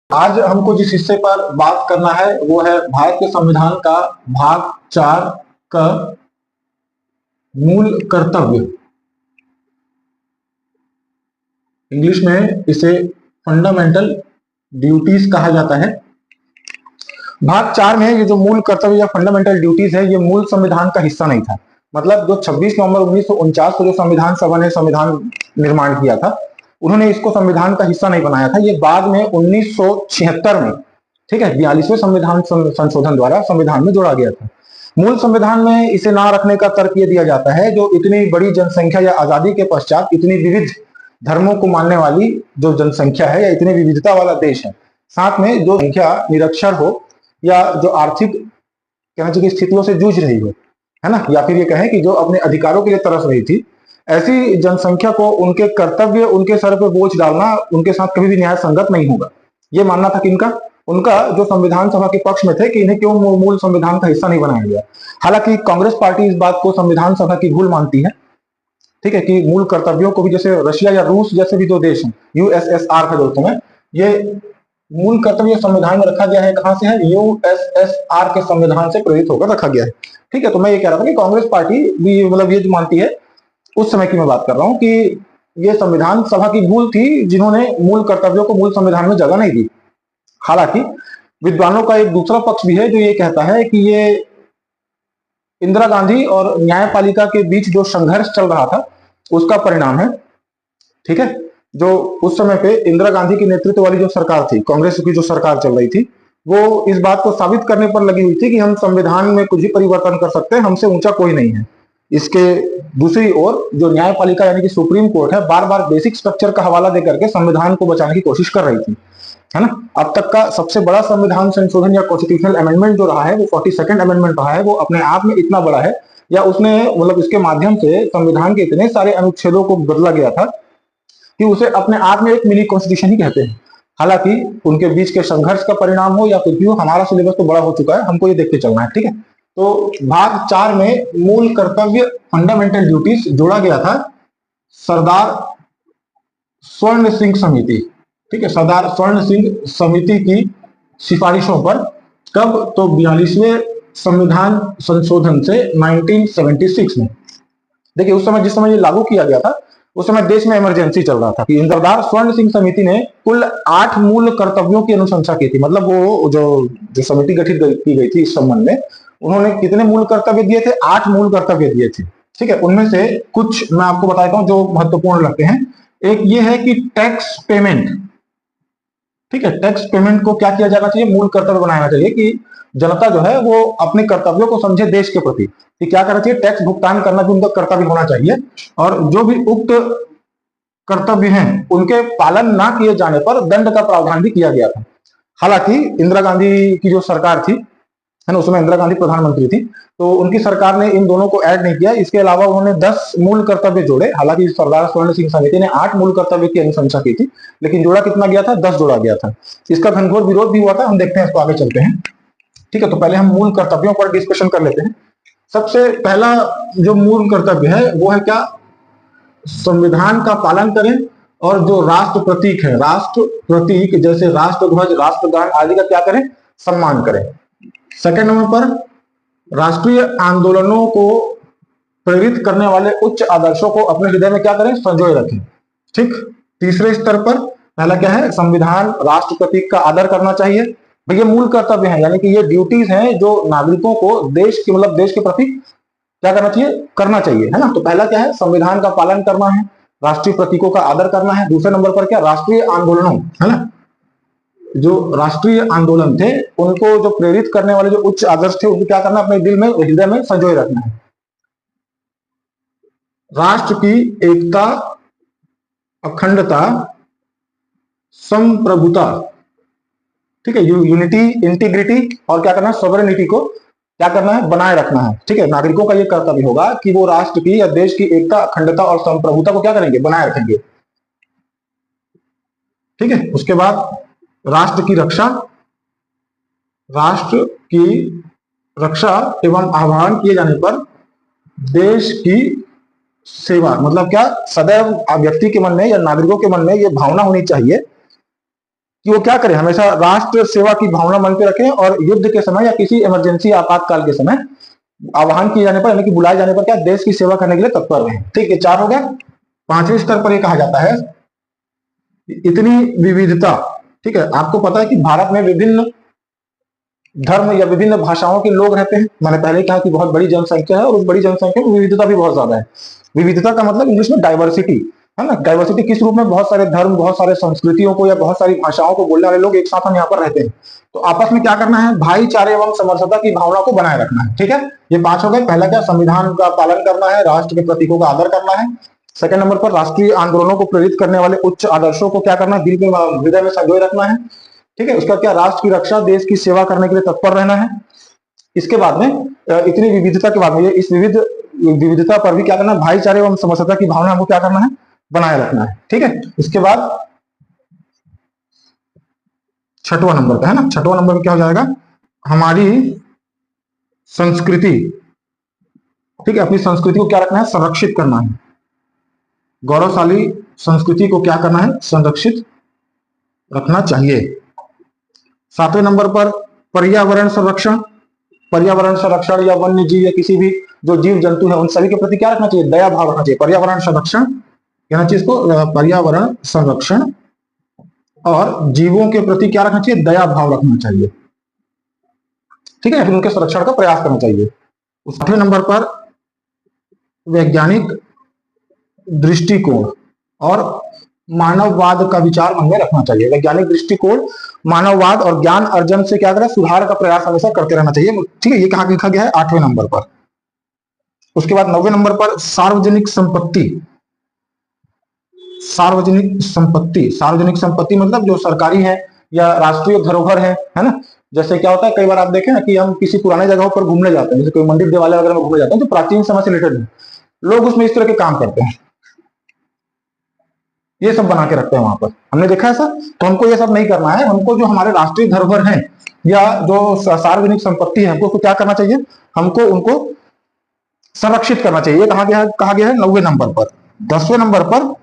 आज हमको जिस हिस्से पर बात करना है वो है भारत के संविधान का भाग 4 का मूल कर्तव्य। इंग्लिश में इसे फंडामेंटल ड्यूटीज कहा जाता है। भाग 4 में ये जो मूल कर्तव्य या फंडामेंटल ड्यूटीज है, ये मूल संविधान का हिस्सा नहीं था। मतलब जो 26 नवंबर 1949 को जो संविधान सभा ने संविधान निर्माण किया था, उन्होंने इसको संविधान का हिस्सा नहीं बनाया था। ये बाद में 1976 में, ठीक है, 42वें संविधान संशोधन द्वारा संविधान में जोड़ा गया था। मूल संविधान में इसे ना रखने का तर्क ये दिया जाता है, जो इतनी बड़ी जनसंख्या या आजादी के पश्चात इतनी विविध धर्मों को मानने वाली जो जनसंख्या है या इतनी विविधता वाला देश है, साथ में जो संख्या निरक्षर हो या जो आर्थिक कहना चाहिए स्थितियों से जूझ रही हो, है ना, या फिर ये कहें कि जो अपने अधिकारों के लिए तरस रही थी, ऐसी जनसंख्या को उनके कर्तव्य, उनके सर पे बोझ डालना उनके साथ कभी भी न्याय संगत नहीं होगा। ये मानना था किनका? उनका, जो संविधान सभा के पक्ष में थे कि इन्हें क्यों मूल संविधान का हिस्सा नहीं बनाया गया। हालांकि कांग्रेस पार्टी इस बात को संविधान सभा की भूल मानती है, ठीक है, कि मूल कर्तव्यों को भी, जैसे रशिया या रूस जैसे भी जो देश हैं, यूएसएसआर का जो समय, ये मूल कर्तव्य संविधान में रखा गया है। कहां से है? यूएसएसआर के संविधान से प्रेरित होकर रखा गया है। ठीक है, तो मैं ये कह रहा था कि कांग्रेस पार्टी भी मतलब ये जो मानती है, उस समय की मैं बात कर रहा हूं कि ये संविधान सभा की भूल थी, जिन्होंने मूल कर्तव्यों को मूल संविधान में जगह नहीं दी। हालांकि विद्वानों का एक दूसरा पक्ष भी है जो ये कहता है कि ये इंदिरा गांधी और न्यायपालिका के बीच जो संघर्ष चल रहा था उसका परिणाम है। ठीक है, जो उस समय पे इंदिरा गांधी के नेतृत्व वाली जो सरकार थी, कांग्रेस की जो सरकार चल रही थी, वो इस बात को साबित करने पर लगी हुई थी कि हम संविधान में कुछ भी परिवर्तन कर सकते हैं, हमसे ऊंचा कोई नहीं है। इसके दूसरी ओर जो न्यायपालिका यानी कि सुप्रीम कोर्ट है, बार बार बेसिक स्ट्रक्चर का हवाला देकर के संविधान को बचाने की कोशिश कर रही थी, है ना। अब तक का सबसे बड़ा संविधान संशोधन या कॉन्स्टिट्यूशनल अमेंडमेंट जो रहा है वो 42nd अमेंडमेंट रहा है। वो अपने आप में इतना बड़ा है, या उसने मतलब इसके माध्यम से संविधान के इतने सारे अनुच्छेदों को बदला गया था कि उसे अपने आप में एक मिनी कॉन्स्टिट्यूशन ही कहते हैं। हालांकि उनके बीच के संघर्ष का परिणाम हो या कुछ भी हो, हमारा सिलेबस तो बड़ा हो चुका है, हमको ये देखते चलना है। ठीक है, तो भाग 4 में मूल कर्तव्य फंडामेंटल ड्यूटीज जोड़ा गया था सरदार स्वर्ण सिंह समिति, ठीक है, सरदार स्वर्ण सिंह समिति की सिफारिशों पर। कब? तो 42वें संविधान संशोधन से 1976 में। देखिए, उस समय जिस समय ये लागू किया गया था, उस समय देश में इमरजेंसी चल रहा था कि सरदार स्वर्ण सिंह समिति ने कुल 8 मूल कर्तव्यों की अनुशंसा की थी। मतलब वो जो समिति गठित की गई थी इस संबंध में, उन्होंने कितने मूल कर्तव्य दिए थे? 8 मूल कर्तव्य दिए थे। ठीक है, उनमें से कुछ मैं आपको बताता हूं जो महत्वपूर्ण लगते हैं। एक ये है कि टैक्स पेमेंट, ठीक है, टैक्स पेमेंट को क्या किया जाना चाहिए? मूल कर्तव्य बनाना चाहिए कि जनता जो है वो अपने कर्तव्यों को समझे देश के प्रति, कि क्या करना चाहिए, टैक्स भुगतान करना भी उनका कर्तव्य होना चाहिए, और जो भी उक्त कर्तव्य हैं उनके पालन ना किए जाने पर दंड का प्रावधान भी किया गया था। हालांकि इंदिरा गांधी की जो सरकार थी, है ना, उसमें इंदिरा गांधी प्रधानमंत्री थी, तो उनकी सरकार ने इन दोनों को ऐड नहीं किया। इसके अलावा उन्होंने 10 मूल कर्तव्य जोड़े। हालांकि सरदार स्वर्ण सिंह समिति ने 8 मूल कर्तव्य की अनुशंसा की थी, लेकिन जोड़ा कितना गया था? 10 जोड़ा गया था। इसका घनघोर विरोध भी हुआ था, हम देखते हैं, इसको आगे चलते हैं। ठीक है, तो पहले हम मूल कर्तव्यों पर डिस्कशन कर लेते हैं। सबसे पहला जो मूल कर्तव्य है वो है क्या? संविधान का पालन करें, और जो राष्ट्र प्रतीक है, राष्ट्र प्रतीक जैसे राष्ट्रध्वज, राष्ट्रगान आदि का क्या करें? सम्मान करें। सेकंड नंबर पर राष्ट्रीय आंदोलनों को प्रेरित करने वाले उच्च आदर्शों को अपने हृदय में क्या करें? संजोए रखें। ठीक। तीसरे स्तर पर पहला क्या है? संविधान, राष्ट्र प्रतीक का आदर करना चाहिए। भैया मूल कर्तव्य है, यानी कि ये ड्यूटीज हैं जो नागरिकों को देश की, मतलब देश के प्रति क्या करना चाहिए? करना चाहिए, है ना। तो पहला क्या है? संविधान का पालन करना है, राष्ट्रीय प्रतीकों का आदर करना है। दूसरे नंबर पर क्या? राष्ट्रीय आंदोलनों, है ना, जो राष्ट्रीय आंदोलन थे उनको जो प्रेरित करने वाले जो उच्च आदर्श थे उनको क्या करना? अपने दिल में, हृदय में संजोए रखना है। राष्ट्र की एकता, अखंडता, संप्रभुता, ठीक है, यूनिटी, इंटीग्रिटी, और क्या करना है? सॉवरेनिटी को क्या करना है? बनाए रखना है। ठीक है, नागरिकों का यह कर्तव्य होगा कि वो राष्ट्र की या देश की एकता, अखंडता और संप्रभुता को क्या करेंगे? बनाए रखेंगे। ठीक है, उसके बाद राष्ट्र की रक्षा, राष्ट्र की रक्षा एवं आह्वान किए जाने पर देश की सेवा, मतलब क्या? सदैव व्यक्ति के मन में या नागरिकों के मन में यह भावना होनी चाहिए कि वो क्या करें, हमेशा राष्ट्र सेवा की भावना मन पे रखें और युद्ध के समय या किसी इमरजेंसी आपातकाल के समय आह्वान किए जाने पर यानी कि बुलाए जाने पर क्या देश की सेवा करने के लिए तत्पर रहे। ठीक है, 4 हो गया। 5वें स्तर पर यह कहा जाता है इतनी विविधता। ठीक है, आपको पता है कि भारत में विभिन्न धर्म या विभिन्न भाषाओं के लोग रहते हैं। मैंने पहले कहा कि बहुत बड़ी जनसंख्या है और उस बड़ी जनसंख्या में विविधता भी बहुत ज्यादा है। विविधता का मतलब इंग्लिश में डाइवर्सिटी है ना। डाइवर्सिटी किस रूप में, बहुत सारे धर्म, बहुत सारे संस्कृतियों को या बहुत सारी भाषाओं को बोलने वाले लोग एक साथ हम यहाँ पर रहते हैं। तो आपस में क्या करना है, भाईचारे एवं समरसता की भावना को बनाए रखना है। ठीक है, ये 5 हो गए। पहला क्या, संविधान का पालन करना है, राष्ट्र के प्रतीकों का आदर करना है। सेकंड नंबर पर राष्ट्रीय आंदोलनों को प्रेरित करने वाले उच्च आदर्शों को क्या करना है, दिल में हृदय में संजोए रखना है। ठीक है, उसका क्या, राष्ट्र की रक्षा, देश की सेवा करने के लिए तत्पर रहना है। इसके बाद में इतनी विविधता के बाद में इस विविधता पर भी क्या करना है, भाईचारे एवं समरसता की भावना हमको क्या करना है, बनाए रखना है। ठीक है, इसके बाद 6वां नंबर पे है ना, 6वां नंबर पे क्या हो जाएगा, हमारी संस्कृति। ठीक है, अपनी संस्कृति को क्या रखना है, संरक्षित करना है। गौरवशाली संस्कृति को क्या करना है, संरक्षित रखना चाहिए। 7वें नंबर पर पर्यावरण संरक्षण। पर्यावरण संरक्षण या वन्य जीव या किसी भी जो जीव जंतु है उन सभी के प्रति क्या रखना चाहिए, दया भाव रखना चाहिए। पर्यावरण संरक्षण कहना चाहिए इसको, पर्यावरण संरक्षण और जीवों के प्रति क्या रखना चाहिए, दया भाव रखना चाहिए। ठीक है, फिर उनके संरक्षण का प्रयास करना चाहिए। 8वें नंबर पर वैज्ञानिक दृष्टिकोण और मानववाद का विचार मन में रखना चाहिए। वैज्ञानिक दृष्टिकोण, मानववाद और ज्ञान अर्जन से क्या करें, सुधार का प्रयास हमेशा करते रहना चाहिए। ठीक है, ये कहाँ लिखा गया है, 8वें नंबर पर। उसके बाद 9वें नंबर पर सार्वजनिक संपत्ति। सार्वजनिक संपत्ति, सार्वजनिक संपत्ति मतलब जो सरकारी है या राष्ट्रीय धरोहर है ना। जैसे क्या होता है, कई बार आप देखें ना कि हम किसी पुराने जगहों पर घूमने जाते हैं, जैसे कोई मंदिर देवालय वगैरह में घूमने जाते हैं, तो प्राचीन समय से रिलेटेड लोग उसमें इस तरह के काम करते हैं, ये सब बना के रखते हैं वहां पर, हमने देखा है सर। तो हमको ये सब नहीं करना है, हमको जो हमारे राष्ट्रीय धरोहर है या जो सार्वजनिक संपत्ति है, हमको क्या करना चाहिए, हमको उनको संरक्षित करना चाहिए। कहा गया है 9वें नंबर पर। 10वें नंबर पर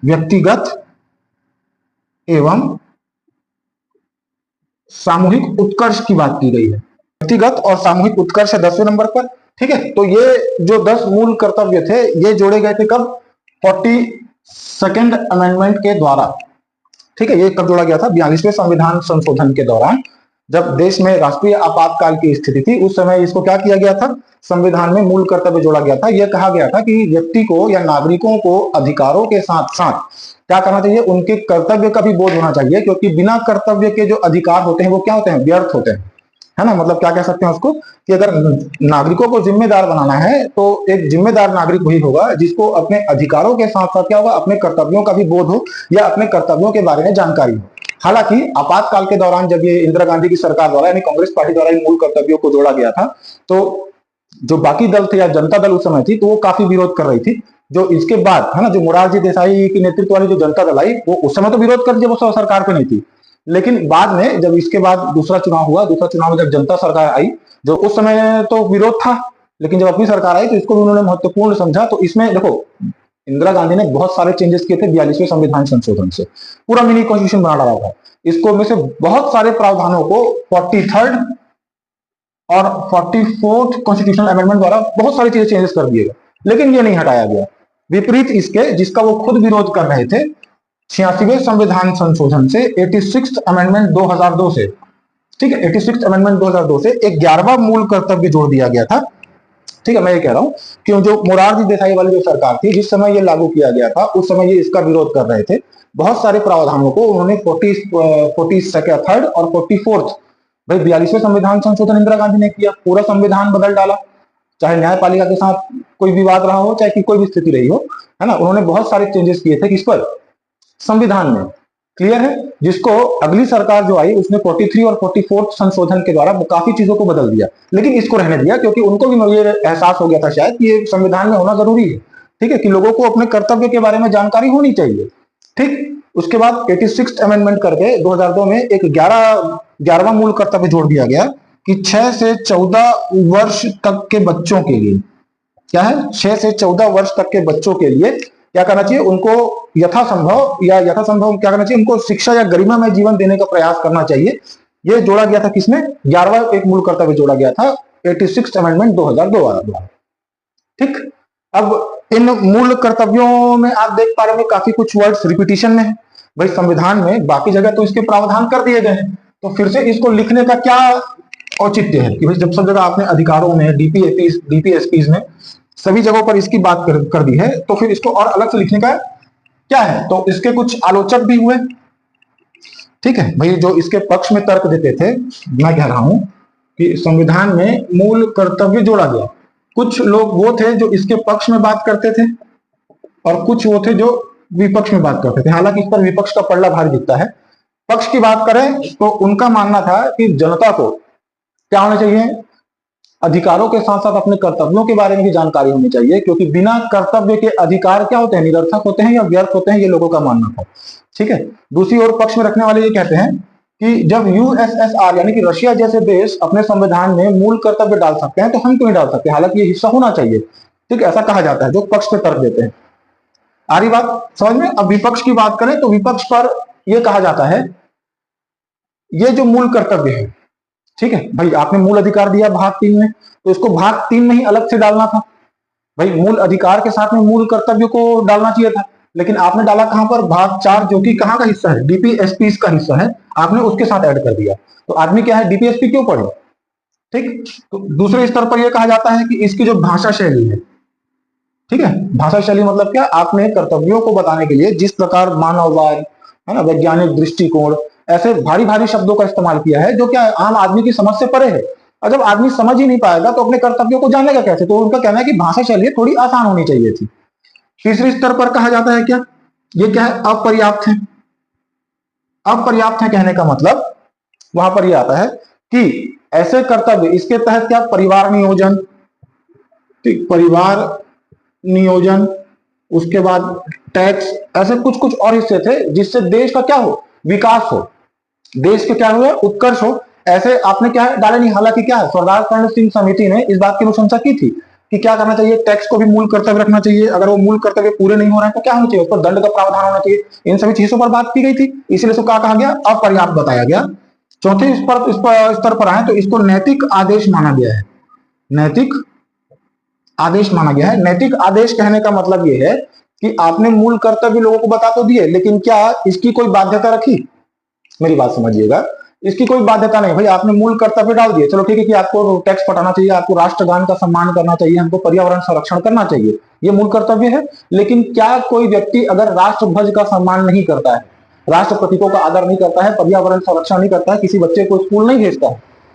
व्यक्तिगत एवं सामूहिक उत्कर्ष की बात की गई है। व्यक्तिगत और सामूहिक उत्कर्ष है 10वें नंबर पर। ठीक है, तो ये जो 10 मूल कर्तव्य थे ये जोड़े गए थे कब, 42nd अमेंडमेंट के द्वारा। ठीक है, ये कब जोड़ा गया था, 42वें संविधान संशोधन के दौरान, जब देश में राष्ट्रीय आपातकाल की स्थिति थी, उस समय इसको क्या किया गया था, संविधान में मूल कर्तव्य जोड़ा गया था। यह कहा गया था कि व्यक्ति को या नागरिकों को अधिकारों के साथ साथ क्या करना चाहिए, उनके कर्तव्य का भी बोध होना चाहिए, क्योंकि बिना कर्तव्य के जो अधिकार होते हैं वो क्या होते हैं, व्यर्थ होते हैं, है ना। मतलब क्या कह सकते हैं उसको, कि अगर नागरिकों को जिम्मेदार बनाना है तो एक जिम्मेदार नागरिक वही होगा जिसको अपने अधिकारों के साथ साथ क्या होगा, अपने कर्तव्यों का भी बोध हो या अपने कर्तव्यों के बारे में जानकारी हो। हालांकि आपातकाल के दौरान जब ये इंदिरा गांधी की सरकार द्वारा यानी कांग्रेस पार्टी द्वारा इन मूल कर्तव्यों को जोड़ा गया था, तो जो बाकी दल थे या जनता दल उस समय थी, तो वो काफी विरोध कर रही थी। जो इसके बाद है ना, जो मोरारजी देसाई की नेतृत्व वाली जो जनता दल आई, वो उस समय तो विरोध कर, जब वो सरकार पे नहीं थी, लेकिन बाद में जब इसके बाद दूसरा चुनाव हुआ, दूसरा चुनाव में जब जनता सरकार आई, जो उस समय तो विरोध था, लेकिन जब अपनी सरकार आई तो इसको भी उन्होंने महत्वपूर्ण समझा। तो इसमें देखो, इंदिरा गांधी ने बहुत सारे चेंजेस किए थे 42वें संविधान संशोधन से, पूरा मिनी कॉन्स्टिट्यूशन बना डाला था। इसको में से बहुत सारे प्रावधानों को 43rd और 44th कॉन्स्टिट्यूशनल अमेंडमेंट द्वारा बहुत सारी चीजें चेंजेस कर दिए गए, लेकिन ये नहीं हटाया गया। विपरीत इसके, जिसका वो खुद विरोध कर रहे थे, 86वें संविधान संशोधन से, 86th अमेंडमेंट 2002 से, ठीक है, 86th अमेंडमेंट 2002 से एक 11वां मूल कर्तव्य जोड़ दिया गया था। ठीक है, मैं ये कह रहा हूं कि जो मोरारजी देसाई वाली जो सरकार थी, जिस समय ये लागू किया गया था, उस समय ये इसका विरोध कर रहे थे। बहुत सारे प्रावधानों को उन्होंने 43rd और 44th, भाई 42वें संविधान संशोधन इंदिरा गांधी ने किया, पूरा संविधान बदल डाला, चाहे न्यायपालिका के साथ कोई विवाद रहा हो, चाहे कोई भी स्थिति रही हो, है ना। उन्होंने बहुत सारे चेंजेस किए थे किस पर, संविधान में, क्लियर है। जिसको अगली सरकार जो आई उसने 43 और 44th संशोधन के द्वारा काफी चीजों को बदल दिया, लेकिन इसको रहने दिया, क्योंकि उनको भी ये एहसास हो गया था शायद कि ये संविधान में होना जरूरी है। ठीक है, कि लोगों को अपने कर्तव्य के बारे में जानकारी होनी चाहिए। ठीक, उसके बाद 86th अमेंडमेंट करके 2002 में एक 11वां मूल कर्तव्य जोड़ दिया गया कि 6 से 14 वर्ष तक के बच्चों के लिए, क्या है, 6 से 14 वर्ष तक के बच्चों के लिए क्या करना चाहिए, उनको यथासंभव क्या करना चाहिए, उनको शिक्षा या गरिमामय जीवन देने का प्रयास करना चाहिए। ये जोड़ा गया था किसमें, 11वां एक मूल कर्तव्य जोड़ा गया था 86 अमेंडमेंट 2002 द्वारा। ठीक, अब इन मूल कर्तव्यों में आप देख पा रहे हैं काफी कुछ वर्ड्स रिपीटिशन में है। भाई संविधान में बाकी जगह तो इसके प्रावधान कर दिए गए हैं, तो फिर से इसको लिखने का क्या औचित्य है कि भाई जब सब जगह आपने अधिकारों में, डीपीएसपीज में सभी जगहों पर इसकी बात कर दी है, तो फिर इसको और अलग से लिखने का क्या है। तो इसके कुछ आलोचक भी हुए। ठीक है भाई, जो इसके पक्ष में तर्क देते थे, मैं कह रहा हूं कि संविधान में मूल कर्तव्य जोड़ा गया, कुछ लोग वो थे जो इसके पक्ष में बात करते थे और कुछ वो थे जो विपक्ष में बात करते थे। हालांकि इस पर विपक्ष का पलड़ा भारी दिखता है। पक्ष की बात करें तो उनका मानना था कि जनता को क्या होना चाहिए, अधिकारों के साथ साथ अपने कर्तव्यों के बारे में भी जानकारी होनी चाहिए, क्योंकि बिना कर्तव्य के अधिकार क्या होते हैं, निरर्थक होते हैं या व्यर्थ होते हैं, ये लोगों का मानना था। ठीक है, दूसरी ओर पक्ष में रखने वाले ये कहते हैं कि जब यूएसएसआर यानी कि रशिया जैसे देश अपने संविधान में मूल कर्तव्य डाल सकते हैं तो हम क्यों नहीं डाल सकते, हालांकि ये हिस्सा होना चाहिए। ठीक, ऐसा कहा जाता है जो पक्ष पे तर्क देते हैं। आ रही बात समझ में। अब विपक्ष की बात करें तो विपक्ष पर यह कहा जाता है, ये जो मूल कर्तव्य है, ठीक है भाई, आपने मूल अधिकार दिया भाग 3 में, तो इसको भाग 3 में ही अलग से डालना था। भाई मूल अधिकार के साथ में मूल कर्तव्य को डालना चाहिए था, लेकिन आपने डाला कहां पर, भाग 4 जो कि कहां का हिस्सा है, डीपीएसपी का हिस्सा है, आपने उसके साथ ऐड कर दिया। तो आदमी क्या है, डीपीएसपी क्यों पढ़े। ठीक, तो दूसरे स्तर पर यह कहा जाता है कि इसकी जो भाषा शैली है, ठीक है, भाषा शैली मतलब क्या, आपने कर्तव्यों को बताने के लिए जिस प्रकार मानववाद है ना, वैज्ञानिक दृष्टिकोण, ऐसे भारी भारी शब्दों का इस्तेमाल किया है जो क्या आम आदमी की समझ से परे है। और जब आदमी समझ ही नहीं पाएगा तो अपने कर्तव्यों को जानेगा कैसे। तो उनका कहना है कि भाषा शैली थोड़ी आसान होनी चाहिए थी। तीसरे स्तर पर कहा जाता है क्या, ये क्या है, अपर्याप्त है। अपर्याप्त है कहने का मतलब वहां पर यह आता है कि ऐसे कर्तव्य, इसके तहत क्या, परिवार नियोजन, परिवार नियोजन, उसके बाद टैक्स, ऐसे कुछ कुछ और हिस्से थे जिससे देश का क्या हो, विकास हो, देश के क्या हो, उत्कर्ष हो। ऐसे आपने क्या है डाले नहीं। हालांकि क्या है, सरदार कर्ण सिंह समिति ने इस बात की अनुशंसा की थी कि क्या करना चाहिए, टैक्स को भी मूल कर्तव्य रखना चाहिए, अगर वो मूल कर्तव्य पूरे नहीं हो रहे हैं तो क्या होना चाहिए, उस पर दंड का प्रावधान होना चाहिए। इन सभी चीजों पर बात की गई थी, इसलिए इसको क्या कहा गया, अपर्याप्त बताया गया। चौथे स्तर पर आए तो इसको नैतिक आदेश माना गया है। नैतिक आदेश माना गया है। नैतिक आदेश कहने का मतलब यह है कि आपने मूल कर्तव्य लोगों को बता तो दिए, लेकिन क्या इसकी कोई बाध्यता रखी। मेरी बात समझिएगा, इसकी कोई बाध्यता नहीं। भाई आपने मूल कर्तव्य डाल दिए, चलो ठीक है कि आपको टैक्स पटाना चाहिए, आपको राष्ट्रगान का सम्मान करना चाहिए, हमको पर्यावरण संरक्षण करना चाहिए, ये मूल कर्तव्य है। लेकिन क्या कोई व्यक्ति अगर राष्ट्रध्वज का सम्मान नहीं करता है, राष्ट्र प्रतीकों का आदर नहीं करता है, पर्यावरण संरक्षण नहीं करता है, किसी बच्चे को स्कूल नहीं भेजता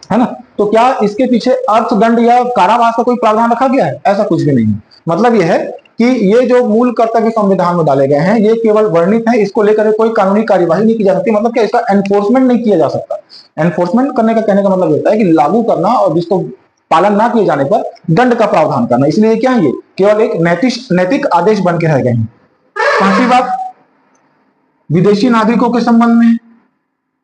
है ना, तो क्या इसके पीछे अर्थदंड या कारावास का कोई प्रावधान रखा गया है, ऐसा कुछ भी नहीं है। मतलब यह है कि ये जो मूल कर्तव्य संविधान में डाले गए हैं ये केवल वर्णित है, इसको लेकर कोई कानूनी कार्यवाही नहीं की जा सकती। मतलब क्या, इसका एनफोर्समेंट नहीं किया जा सकता। एनफोर्समेंट करने का कहने का मतलब होता है कि लागू करना और जिसको पालन ना किए जाने पर दंड का प्रावधान करना। इसलिए क्या है, ये केवल एक नैतिक आदेश बन के रह गए हैं। पांचवी बात विदेशी नागरिकों के संबंध में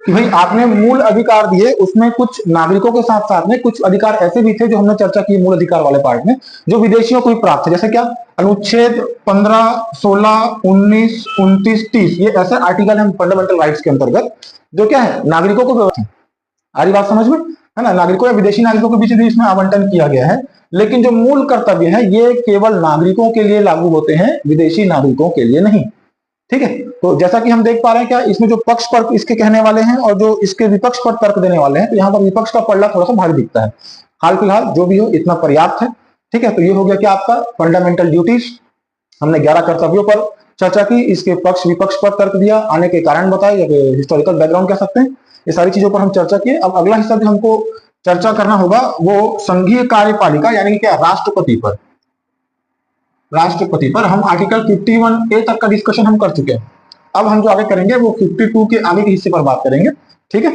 कि भाई आपने मूल अधिकार दिए, उसमें कुछ नागरिकों के साथ साथ में कुछ अधिकार ऐसे भी थे जो हमने चर्चा की मूल अधिकार वाले पार्ट में, जो विदेशियों को भी प्राप्त है। जैसे क्या, अनुच्छेद 15, 16, 19, 29, 30, ये ऐसे आर्टिकल हैं फंडामेंटल राइट्स के अंतर्गत जो क्या है नागरिकों को व्यवस्थित। आ रही बात समझ में, है ना, नागरिकों या विदेशी नागरिकों के बीच भी इसमें आवंटन किया गया है। लेकिन जो मूल कर्तव्य है ये केवल नागरिकों के लिए लागू होते हैं, विदेशी नागरिकों के लिए नहीं। ठीक है, तो जैसा कि हम देख पा रहे हैं क्या इसमें जो पक्ष पर इसके कहने वाले हैं और जो इसके विपक्ष पर तर्क देने वाले हैं, तो यहाँ पर विपक्ष का पल्ला थोड़ा सा भारी दिखता है। हाल फिलहाल जो भी हो इतना पर्याप्त है। ठीक है, तो ये हो गया क्या आपका फंडामेंटल ड्यूटीज। हमने 11 कर्तव्यों पर चर्चा की, इसके पक्ष विपक्ष पर तर्क दिया, आने के कारण बताए, या हिस्टोरिकल बैकग्राउंड कह सकते हैं, ये सारी चीजों पर हम चर्चा किए। अब अगला हिस्सा जो हमको चर्चा करना होगा वो संघीय कार्यपालिका यानी कि क्या, राष्ट्रपति पर। राष्ट्रपति पर हम आर्टिकल 51A तक का डिस्कशन हम कर चुके हैं। अब हम जो आगे करेंगे वो 52 के आगे के हिस्से पर बात करेंगे। ठीक है।